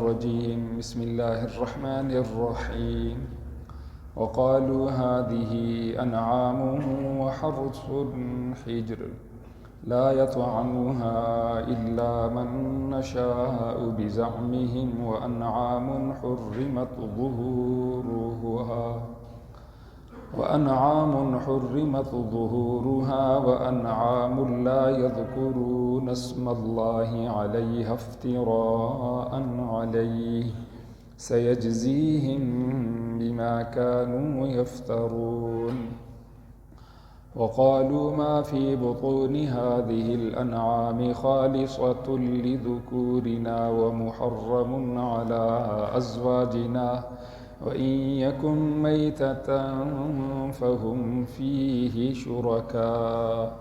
الرجيم بسم الله الرحمن الرحيم وقالوا هذه أنعام وحرث حجر لا يطعمها إلا من نشاء بزعمهم وأنعام حرمت ظهورها وأنعام لا يذكرون اسم الله عليها افتراء عليه سيجزيهم بما كانوا يفترون وقالوا ما في بطون هذه الأنعام خالصة لذكورنا ومحرم على أزواجنا وإن يكن ميتة فهم فيه شركاء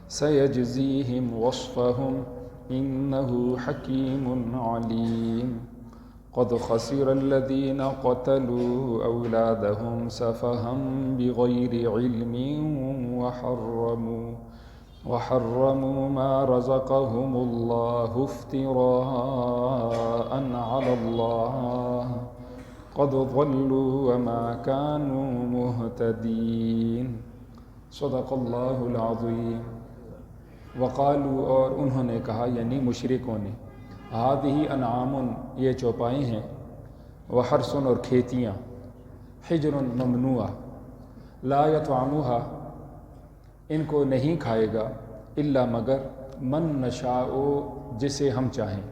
سيجزيهم وصفهم إنه حكيم عليم قد خسر الذين قتلوا أولادهم سفها بغير علم وحرموا ما رزقهم الله افتراء على الله قد ضلوا وما كانوا مهتدين صدق اللہ العظیم۔ وقالوا، اور انہوں نے کہا یعنی مشرکوں نے، ہذہ انعام، یہ چوپائیں ہیں، وحرث اور کھیتیاں، حجر ممنوع، لا یطعمها، ان کو نہیں کھائے گا، الا مگر من نشاء، جسے ہم چاہیں،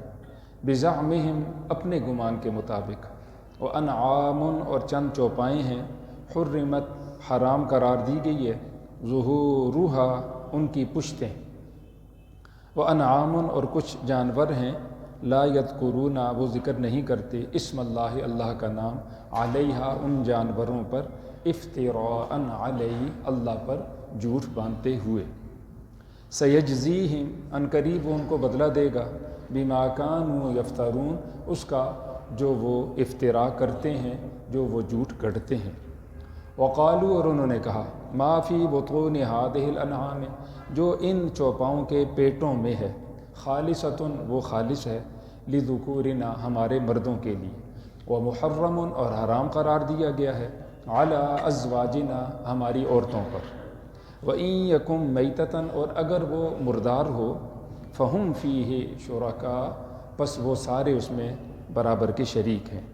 بزعمہم، اپنے گمان کے مطابق، وانعام، اور چند چوپائیں ہیں، حرمت، حرام قرار دی گئی ہے، ظہورها، ان کی پشتیں، وانعام، اور کچھ جانور ہیں، لا یذکرون، وہ ذکر نہیں کرتے، اسم اللہ، اللہ کا نام، علیہا، ان جانوروں پر، افتراء علیہ، اللہ پر جھوٹ باندھتے ہوئے، سیجزیہم، ان قریب وہ ان کو بدلہ دے گا، بما کانوا یفترون، اس کا جو وہ افتراء کرتے ہیں، جو وہ جھوٹ گڑھتے ہیں۔ وقالوا، اور انہوں نے کہا، ما فی بطون ہذہ الانعام، جو ان چوپاؤں کے پیٹوں میں ہے، خالصۃ، وہ خالص ہے، لذکورنا، ہمارے مردوں کے لیے، ومحرم، اور حرام قرار دیا گیا ہے، علی ازواجنا، ہماری عورتوں پر، وإن یکم میتۃ، اور اگر وہ مردار ہو، فہم فیہ شرکاء، پس وہ سارے اس میں برابر کے شریک ہیں،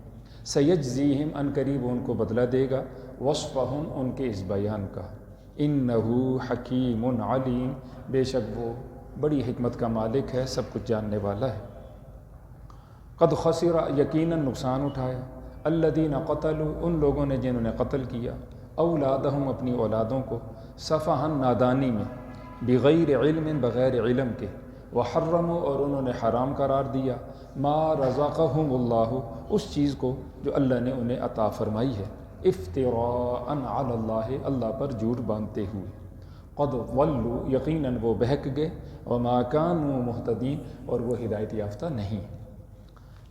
سیجزیہم، ان قریب ان کو بدلہ دے گا، وصفہم، ان کے اس بیان کا، انہ حکیم علیم، بے شک وہ بڑی حکمت کا مالک ہے، سب کچھ جاننے والا ہے۔ قد خسر، یقیناً نقصان اٹھایا، الذین قتلوا، ان لوگوں نے جنہوں نے قتل کیا، اولادہم، اپنی اولادوں کو، سفہا، نادانی میں، بغیر علم، بغیر علم کے، وحرموا، اور انہوں نے حرام قرار دیا، ما رزقہم اللہ، اس چیز کو جو اللہ نے انہیں عطا فرمائی ہے، افتراء علی اللہ، اللہ پر جھوٹ باندھتے ہوئے، قد ضلوا، یقیناً وہ بہک گئے، وما كانوا مہتدین، اور وہ ہدایت یافتہ نہیں۔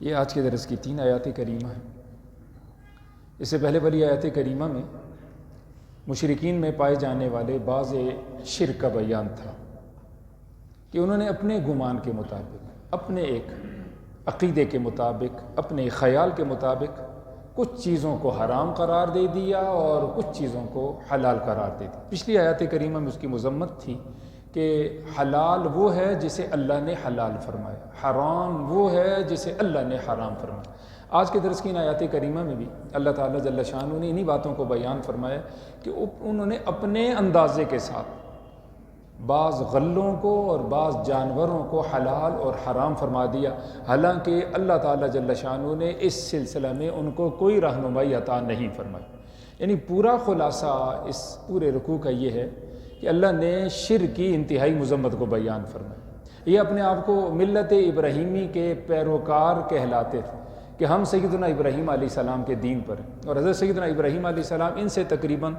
یہ آج کے درس کی 3 آیات کریمہ ہیں۔ اس سے پہلے والی آیات کریمہ میں مشرکین میں پائے جانے والے بعض شرک کا بیان تھا کہ انہوں نے اپنے گمان کے مطابق، اپنے ایک عقیدے کے مطابق، اپنے خیال کے مطابق کچھ چیزوں کو حرام قرار دے دیا اور کچھ چیزوں کو حلال قرار دے دیا۔ پچھلی آیات کریمہ میں اس کی مذمت تھی کہ حلال وہ ہے جسے اللہ نے حلال فرمایا، حرام وہ ہے جسے اللہ نے حرام فرمایا۔ آج کے درس کی ان آیات کریمہ میں بھی اللہ تعالیٰ جل شانہ نے انہی باتوں کو بیان فرمایا کہ انہوں نے اپنے اندازے کے ساتھ بعض غلوں کو اور بعض جانوروں کو حلال اور حرام فرما دیا، حالانکہ اللہ تعالیٰ جل شانہ نے اس سلسلہ میں ان کو کوئی رہنمائی عطا نہیں فرمائی۔ یعنی پورا خلاصہ اس پورے رکوع کا یہ ہے کہ اللہ نے شرک کی انتہائی مذمت کو بیان فرمایا۔ یہ اپنے آپ کو ملت ابراہیمی کے پیروکار کہلاتے تھے کہ ہم سیدنا ابراہیم علیہ السلام کے دین پر ہیں، اور حضرت سیدنا ابراہیم علیہ السلام ان سے تقریباً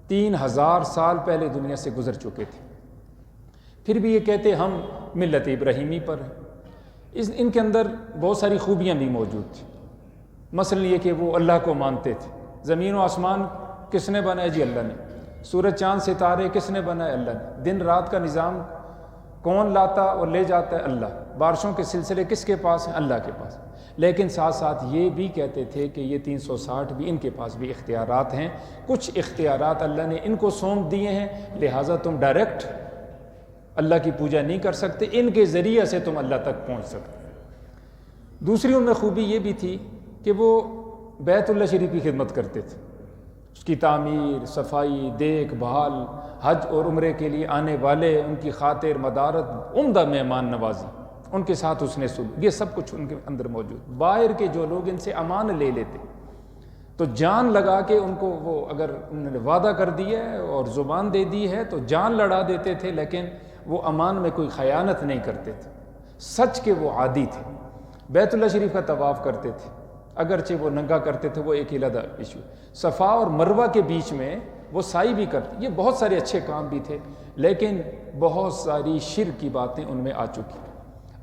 3000 سال پہلے دنیا سے گزر چکے تھے، پھر بھی یہ کہتے ہم ملت ابراہیمی پر ہیں۔ ان کے اندر بہت ساری خوبیاں بھی موجود تھیں، مثلا یہ کہ وہ اللہ کو مانتے تھے۔ زمین و آسمان کس نے بنایا؟ جی اللہ نے۔ سورج چاند ستارے کس نے بنائے؟ اللہ نے۔ دن رات کا نظام کون لاتا اور لے جاتا ہے؟ اللہ۔ بارشوں کے سلسلے کس کے پاس ہیں؟ اللہ کے پاس۔ لیکن ساتھ ساتھ یہ بھی کہتے تھے کہ یہ 360 بھی ان کے پاس بھی اختیارات ہیں، کچھ اختیارات اللہ نے ان کو سونپ دیے ہیں، لہٰذا تم ڈائریکٹ اللہ کی پوجا نہیں کر سکتے، ان کے ذریعے سے تم اللہ تک پہنچ سکتے۔ دوسری ان میں خوبی یہ بھی تھی کہ وہ بیت اللہ شریف کی خدمت کرتے تھے، اس کی تعمیر، صفائی، دیکھ بھال، حج اور عمرے کے لیے آنے والے ان کی خاطر مدارت، عمدہ مہمان نوازی، ان کے ساتھ حسن سلوک، یہ سب کچھ ان کے اندر موجود۔ باہر کے جو لوگ ان سے امان لے لیتے تو جان لگا کے ان کو، وہ اگر انہوں نے وعدہ کر دیا ہے اور زبان دے دی ہے تو جان لڑا دیتے تھے، لیکن وہ امان میں کوئی خیانت نہیں کرتے تھے، سچ کے وہ عادی تھے۔ بیت اللہ شریف کا طواف کرتے تھے، اگرچہ وہ ننگا کرتے تھے، وہ ایک علیحدہ ایشو۔ صفا اور مروہ کے بیچ میں وہ سعی بھی کرتے، یہ بہت سارے اچھے کام بھی تھے، لیکن بہت ساری شرک کی باتیں ان میں آ چکی۔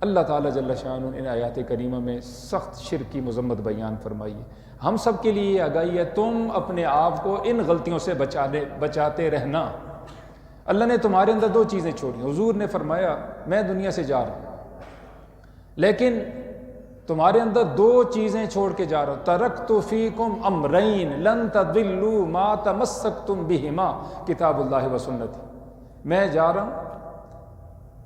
اللہ تعالیٰ جل شانہ ان آیات کریمہ میں سخت شرک کی مذمت بیان فرمائی ہے۔ ہم سب کے لیے یہ آگاہی ہے، تم اپنے آپ کو ان غلطیوں سے بچاتے رہنا۔ اللہ نے تمہارے اندر دو چیزیں چھوڑی، حضور نے فرمایا میں دنیا سے جا رہا ہوں، لیکن تمہارے اندر دو چیزیں چھوڑ کے جا رہا ہوں، ترکت فیکم امرین لن تضلوا ما تمسکتم بہما کتاب اللہ و سنتی۔ میں جا رہا ہوں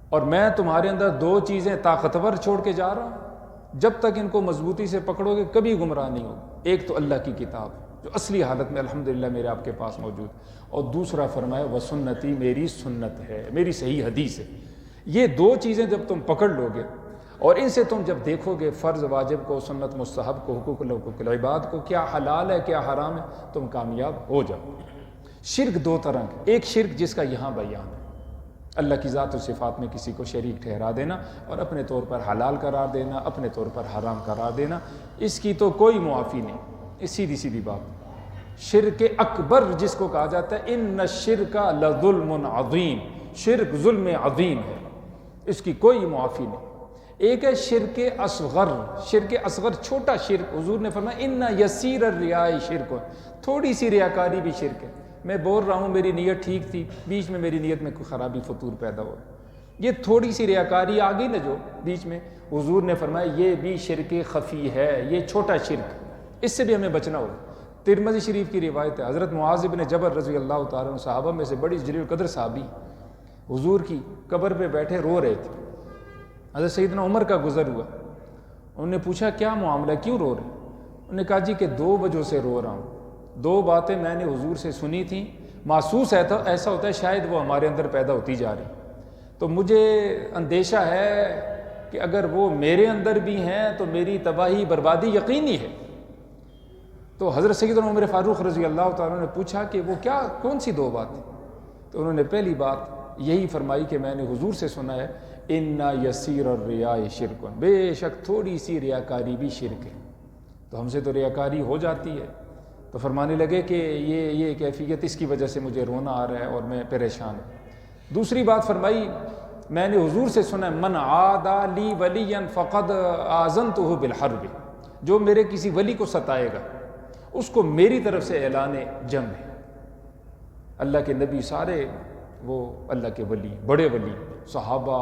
اور میں تمہارے اندر دو چیزیں طاقتور چھوڑ کے جا رہا ہوں، جب تک ان کو مضبوطی سے پکڑو گے کبھی گمراہ نہیں ہوگے۔ ایک تو اللہ کی کتاب جو اصلی حالت میں الحمدللہ میرے آپ کے پاس موجود، اور دوسرا فرمایا وہ سنتی، میری سنت ہے، میری صحیح حدیث ہے۔ یہ دو چیزیں جب تم پکڑ لو گے اور ان سے تم جب دیکھو گے فرض واجب کو، سنت مستحب کو، حقوق العباد کو، کیا حلال ہے کیا حرام ہے، تم کامیاب ہو جاؤ۔ شرک دو طرح کے، ایک شرک جس کا یہاں بیان ہے، اللہ کی ذات و صفات میں کسی کو شریک ٹھہرا دینا اور اپنے طور پر حلال قرار دینا، اپنے طور پر حرام قرار دینا، اس کی تو کوئی معافی نہیں، اس سیدھی سیدھی بات۔ شرک اکبر جس کو کہا جاتا ہے، ان الشرک لظلم عظیم، شرک ظلم عظیم ہے، اس کی کوئی معافی نہیں۔ ایک ہے شرک اصغر، شرک اصغر چھوٹا شرک، حضور نے فرمایا ان یسیر الریاء شرک، تھوڑی سی ریاکاری بھی شرک ہے۔ میں بول رہا ہوں میری نیت ٹھیک تھی، بیچ میں میری نیت میں کوئی خرابی فطور پیدا ہو، یہ تھوڑی سی ریاکاری آ گئی نا جو بیچ میں، حضور نے فرمایا یہ بھی شرک خفی ہے، یہ چھوٹا شرک، اس سے بھی ہمیں بچنا ہوگا۔ ترمذی شریف کی روایت ہے، حضرت معاذ بن جبل رضی اللہ تعالیٰ عنہ صحابہ میں سے بڑی جلیل القدر صحابی، حضور کی قبر پہ بیٹھے رو رہے تھے۔ حضرت سیدنا عمر کا گزر ہوا، انہوں نے پوچھا کیا معاملہ، کیوں رو رہے؟ انہوں نے کہا جی کہ دو وجہ سے رو رہا ہوں، دو باتیں میں نے حضور سے سنی تھیں، محسوس ہے تو ایسا ہوتا ہے شاید وہ ہمارے اندر پیدا ہوتی جا رہی، تو مجھے اندیشہ ہے کہ اگر وہ میرے اندر بھی ہیں تو میری تباہی بربادی یقینی ہے۔ تو حضرت سیدنا عمر فاروق رضی اللہ تعالیٰ نے پوچھا کہ وہ کیا، کون سی دو باتیں؟ تو انہوں نے پہلی بات یہی فرمائی کہ میں نے حضور سے سنا ہے ان یسیر الریاء شرک، بے شک تھوڑی سی ریاکاری بھی شرک ہے۔ تو ہم سے تو ریاکاری ہو جاتی ہے، تو فرمانے لگے کہ یہ کیفیت اس کی وجہ سے مجھے رونا آ رہا ہے اور میں پریشان ہوں۔ دوسری بات فرمائی میں نے حضور سے سنا من عادى لی ولیا فقد آذنتہ بالحرب، جو میرے کسی ولی کو ستائے گا اس کو میری طرف سے اعلان جنگ ہے۔ اللہ کے نبی سارے وہ اللہ کے ولی، بڑے ولی، صحابہ،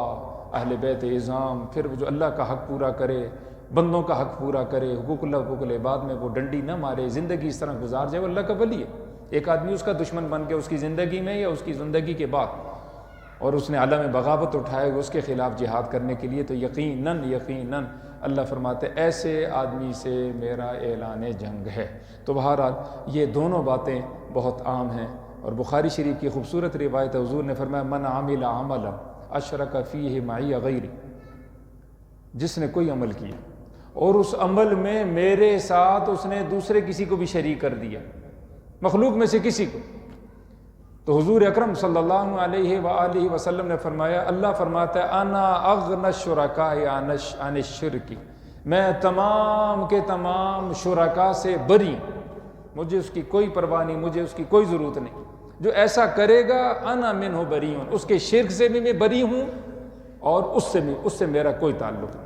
اہل بیت اعظام، پھر جو اللہ کا حق پورا کرے، بندوں کا حق پورا کرے، حقوق اللہ حقوق العباد میں وہ ڈنڈی نہ مارے، زندگی اس طرح گزار جائے، وہ اللہ کا ولی ہے۔ ایک آدمی اس کا دشمن بن کے اس کی زندگی میں یا اس کی زندگی کے بعد، اور اس نے عالم بغاوت اٹھائے گا اس کے خلاف جہاد کرنے کے لیے، تو یقیناً اللہ فرماتے ایسے آدمی سے میرا اعلان جنگ ہے۔ تو بہرحال یہ دونوں باتیں بہت عام ہیں، اور بخاری شریف کی خوبصورت روایت ہے، حضور نے فرمایا من عمل عملا اشرک فیہ معی غیری، جس نے کوئی عمل کیا اور اس عمل میں میرے ساتھ اس نے دوسرے کسی کو بھی شریک کر دیا، مخلوق میں سے کسی کو، تو حضور اکرم صلی اللہ علیہ وآلہ وسلم نے فرمایا، اللہ فرماتا ہے انا اغنی الشرکاء عن الشرک، میں تمام کے تمام شرکاء سے بری، مجھے اس کی کوئی پرواہ نہیں، مجھے اس کی کوئی ضرورت نہیں، جو ایسا کرے گا انا منہ بری، اس کے شرک سے بھی میں بری ہوں اور اس سے میرا کوئی تعلق نہیں۔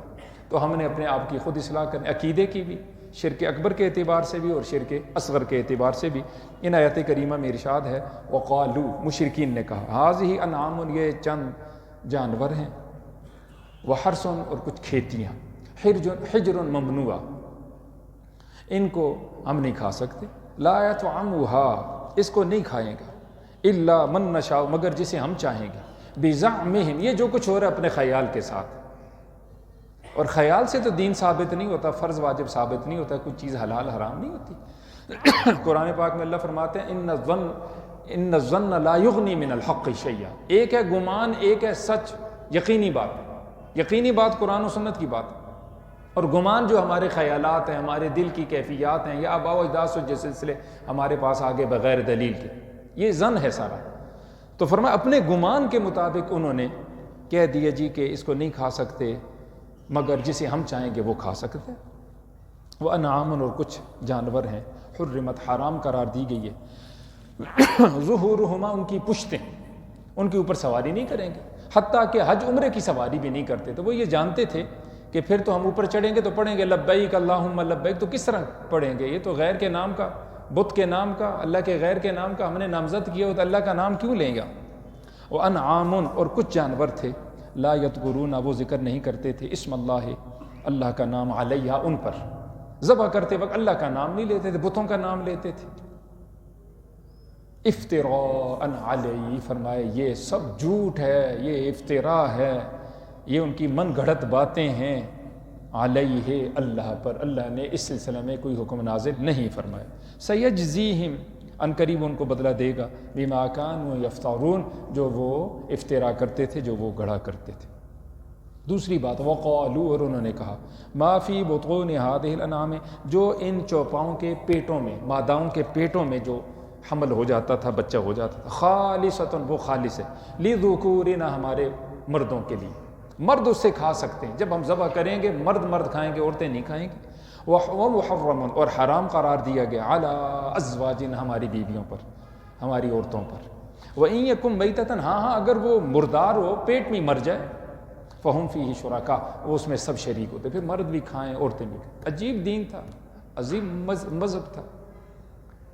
تو ہم نے اپنے آپ کی خود اصلاح کرنے، عقیدے کی بھی، شرک اکبر کے اعتبار سے بھی اور شرک اصغر کے اعتبار سے بھی۔ ان آیات کریمہ میں ارشاد ہے وقالو، مشرکین نے کہا ہذہ انعام، یہ چند جانور ہیں، وحرث، اور کچھ کھیتیاں، حجر ممنوع، ان کو ہم نہیں کھا سکتے، لا یطعمها، اس کو نہیں کھائیں گا، الا من نشاء، مگر جسے ہم چاہیں گے، بزعمہم، یہ جو کچھ ہو رہا ہے اپنے خیال کے ساتھ، اور خیال سے تو دین ثابت نہیں ہوتا، فرض واجب ثابت نہیں ہوتا، کوئی چیز حلال حرام نہیں ہوتی۔ قرآن پاک میں اللہ فرماتے ہیں ان الظن لا یغنی من الحق شیئا، ایک ہے گمان، ایک ہے سچ، یقینی بات قرآن و سنت کی بات ہے، اور گمان جو ہمارے خیالات ہیں، ہمارے دل کی کیفیات ہیں، یا آباء و اجداد سے جو سلسلے ہمارے پاس آگے بغیر دلیل کے، یہ ظن ہے سارا۔ تو فرمایا اپنے گمان کے مطابق انہوں نے کہہ دیا جی کہ اس کو نہیں کھا سکتے مگر جسے ہم چاہیں گے وہ کھا سکتے ہیں۔ وہ انعام، اور کچھ جانور ہیں، حرمت، حرام قرار دی گئی ہے، ظہورہما، ان کی پشتیں، ان کے اوپر سواری نہیں کریں گے، حتیٰ کہ حج عمرے کی سواری بھی نہیں کرتے، تو وہ یہ جانتے تھے کہ پھر تو ہم اوپر چڑھیں گے تو پڑھیں گے لبیک اللہم لبیک، تو کس طرح پڑھیں گے؟ یہ تو غیر کے نام کا، بت کے نام کا، اللہ کے غیر کے نام کا ہم نے نامزد کیا ہو تو اللہ کا نام کیوں لیں گا؟ وَأَنْعَامٌ، اور کچھ جانور تھے، لا یذکرون، وہ ذکر نہیں کرتے تھے، اسم اللہ کا نام، علیہا، ان پر، ذبح کرتے وقت اللہ کا نام نہیں لیتے تھے، بتوں کا نام لیتے تھے۔ افتراء علیہ، فرمائے یہ سب جھوٹ ہے، یہ افتراء ہے، یہ ان کی من گھڑت باتیں ہیں، علیہ، اللہ پر، اللہ نے اس سلسلے میں کوئی حکم نازل نہیں فرمایا۔ سیجزیہم، ان قریب ان کو بدلہ دے گا، بما کانوا یفترون، جو وہ افتراء کرتے تھے، جو وہ گڑھا کرتے تھے۔ دوسری بات، وقالوا، اور انہوں نے کہا، ما فی بطون هذه الانعام، جو ان چوپاؤں کے پیٹوں میں، ماداؤں کے پیٹوں میں جو حمل ہو جاتا تھا، بچہ ہو جاتا تھا، خالصۃ، وہ خالص ہے، لذکورنا، ہمارے مردوں کے لیے، مرد اس سے کھا سکتے ہیں، جب ہم ذبح کریں گے مرد کھائیں گے، عورتیں نہیں کھائیں گی۔ ومحرم، اور حرام قرار دیا گیا، علی ازواجنا، ہماری بیویوں پر، ہماری عورتوں پر۔ وَإِن يَكُن مَيْتَةً، ہاں اگر وہ مردار ہو، پیٹ میں مر جائے، فَهُمْ فِيهِ شُرَكَاء، وہ اس میں سب شریک ہوتے، پھر مرد بھی کھائیں، عورتیں بھی کھائیں۔ عجیب دین تھا، عظیم مذہب تھا،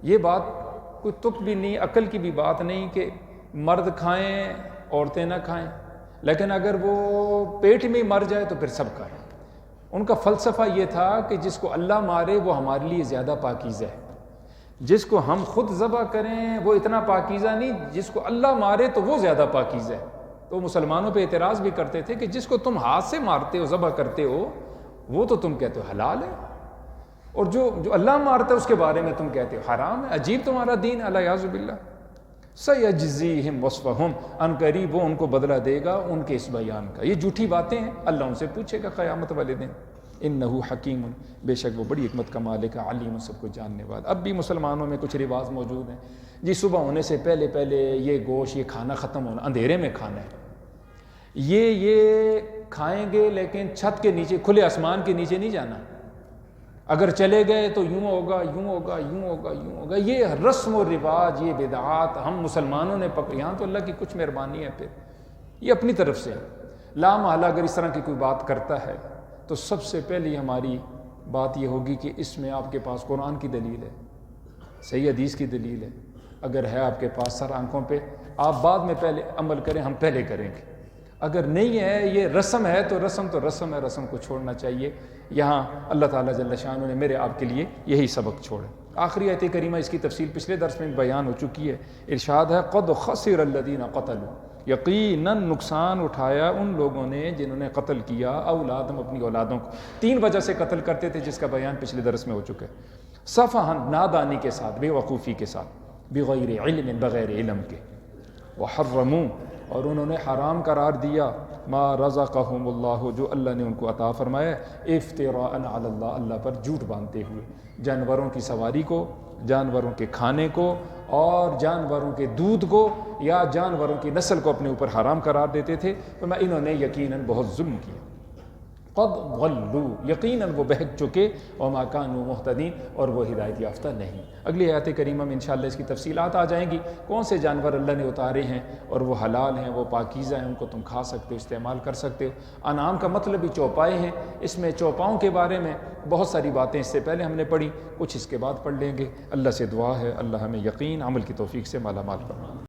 یہ بات کوئی تک بھی نہیں، عقل کی بھی بات نہیں کہ مرد کھائیں عورتیں نہ کھائیں، لیکن اگر وہ پیٹ میں مر جائے تو پھر سب کھائیں۔ ان کا فلسفہ یہ تھا کہ جس کو اللہ مارے وہ ہمارے لیے زیادہ پاکیزہ ہے، جس کو ہم خود ذبح کریں وہ اتنا پاکیزہ نہیں، جس کو اللہ مارے تو وہ زیادہ پاکیزہ ہے۔ تو مسلمانوں پہ اعتراض بھی کرتے تھے کہ جس کو تم ہاتھ سے مارتے ہو، ذبح کرتے ہو، وہ تو تم کہتے ہو حلال ہے، اور جو اللہ مارتا ہے اس کے بارے میں تم کہتے ہو حرام ہے۔ عجیب تمہارا دین، الیاذ باللہ۔ سیجزیہم وصفہم، ان قریب وہ ان کو بدلہ دے گا ان کے اس بیان کا۔ یہ جھوٹی باتیں ہیں، اللہ ان سے پوچھے گا قیامت والے دن۔ انہ حکیم، بے شک وہ بڑی حکمت کا مالک ہے، علیم، سب کو جاننے والا۔ اب بھی مسلمانوں میں کچھ رواج موجود ہیں، جی صبح ہونے سے پہلے یہ گوشت، یہ کھانا ختم ہونا، اندھیرے میں کھانا ہے، یہ کھائیں گے لیکن چھت کے نیچے، کھلے آسمان کے نیچے نہیں جانا، اگر چلے گئے تو یوں ہوگا، یوں ہوگا، یوں ہوگا، یوں ہوگا۔ یہ رسم و رواج، یہ بدعات ہم مسلمانوں نے پکڑی، یہاں تو اللہ کی کچھ مہربانی ہے، پھر یہ اپنی طرف سے لا محالہ اگر اس طرح کی کوئی بات کرتا ہے تو سب سے پہلی ہماری بات یہ ہوگی کہ اس میں آپ کے پاس قرآن کی دلیل ہے، صحیح حدیث کی دلیل ہے، اگر ہے آپ کے پاس سر آنکھوں پہ، آپ بعد میں پہلے عمل کریں، ہم پہلے کریں گے۔ اگر نہیں ہے، یہ رسم ہے تو رسم ہے، رسم کو چھوڑنا چاہیے۔ یہاں اللہ تعالیٰ جل شانہ نے میرے آپ کے لیے یہی سبق چھوڑے۔ آخری آیت کریمہ، اس کی تفصیل پچھلے درس میں بیان ہو چکی ہے، ارشاد ہے قد خسر الذین قتلوا، یقیناً نقصان اٹھایا ان لوگوں نے جنہوں نے قتل کیا اولادم، اپنی اولادوں کو، 3 وجہ سے قتل کرتے تھے جس کا بیان پچھلے درس میں ہو چکا ہے، سفہاً، نادانی کے ساتھ، بے وقوفی کے ساتھ، بغیر علم، بغیر علم کے، وحرموا، اور انہوں نے حرام قرار دیا ما رزقہم اللہ، جو اللہ نے ان کو عطا فرمایا، افتراء علی اللہ، اللہ پر جھوٹ باندھتے ہوئے، جانوروں کی سواری کو، جانوروں کے کھانے کو، اور جانوروں کے دودھ کو یا جانوروں کی نسل کو اپنے اوپر حرام قرار دیتے تھے، تو انہوں نے یقیناً بہت ظلم کیا۔ قد ضلوا، یقیناً وہ بہک چکے، وما کانوا مہتدین، اور وہ ہدایت یافتہ نہیں۔ اگلی آیت کریمہ میں انشاءاللہ اس کی تفصیلات آ جائیں گی، کون سے جانور اللہ نے اتارے ہیں اور وہ حلال ہیں، وہ پاکیزہ ہیں، ان کو تم کھا سکتے ہو، استعمال کر سکتے ہو۔ انعام کا مطلب ہی چوپائے ہیں، اس میں چوپاؤں کے بارے میں بہت ساری باتیں اس سے پہلے ہم نے پڑھی، کچھ اس کے بعد پڑھ لیں گے۔ اللہ سے دعا ہے اللہ ہمیں یقین عمل کی توفیق سے مالا مال فرمائے۔